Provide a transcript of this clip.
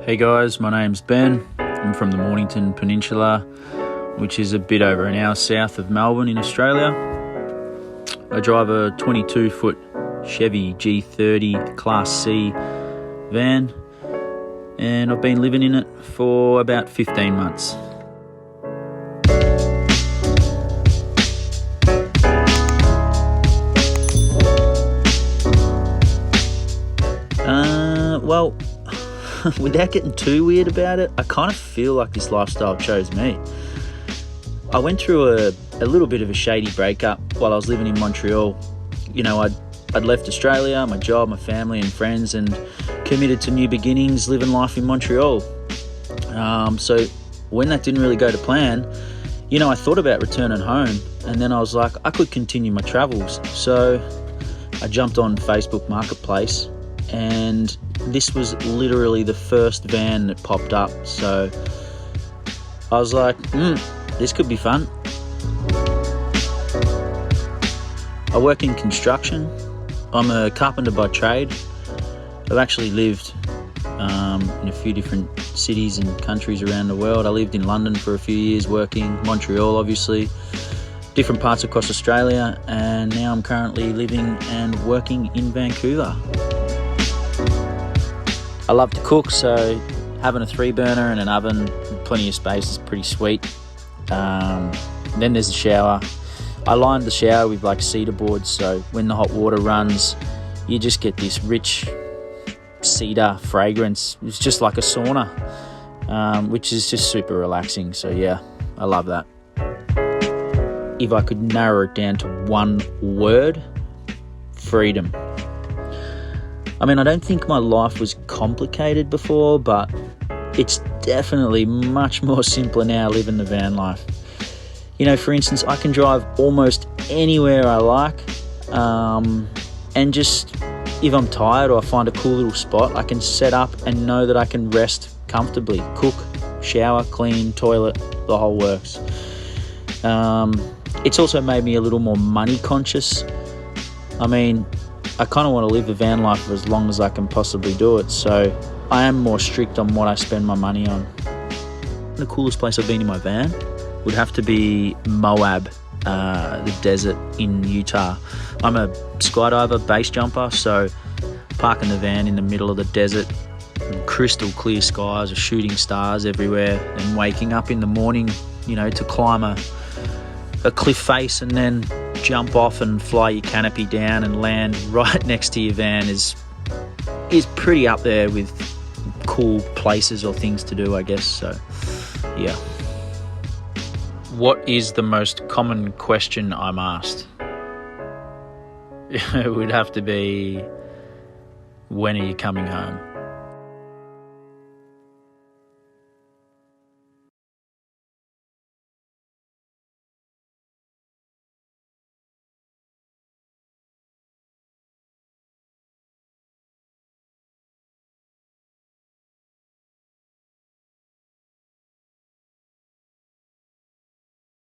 Hey guys, my name's Ben. I'm from the Mornington Peninsula, which is a bit over an hour south of Melbourne in Australia. I drive a 22-foot Chevy G30 Class C van, and I've been living in it for about 15 months. Well, without getting too weird about it, I kind of feel like this lifestyle chose me. I went through a little bit of a shady breakup while I was living in Montreal. You know, I'd left Australia, my job, my family and friends, and committed to new beginnings, living life in Montreal. So when that didn't really go to plan, you know, I thought about returning home, and then I was like, I could continue my travels. So I jumped on Facebook Marketplace, and this was literally the first van that popped up. So I was like, this could be fun. I work in construction. I'm a carpenter by trade. I've actually lived in a few different cities and countries around the world. I lived in London for a few years working, Montreal obviously, different parts across Australia, and now I'm currently living and working in Vancouver. I love to cook, so having a 3-burner and an oven with plenty of space is pretty sweet. Then there's the shower. I lined the shower with like cedar boards, so when the hot water runs, you just get this rich cedar fragrance. It's just like a sauna, which is just super relaxing. So yeah, I love that. If I could narrow it down to one word, freedom. I mean, I don't think my life was complicated before, but it's definitely much more simpler now living the van life. You know, for instance, I can drive almost anywhere I like, and just if I'm tired or I find a cool little spot, I can set up and know that I can rest comfortably, cook, shower, clean, toilet, the whole works. It's also made me a little more money conscious. I mean, I kind of want to live the van life for as long as I can possibly do it, so I am more strict on what I spend my money on. The coolest place I've been in my van would have to be Moab, the desert in Utah. I'm a skydiver, base jumper, so parking the van in the middle of the desert, crystal clear skies, shooting stars everywhere, and waking up in the morning, you know, to climb a cliff face and then jump off and fly your canopy down and land right next to your van is pretty up there with cool places or things to do, I guess. So yeah. What is the most common question I'm asked? It would have to be, when are you coming home?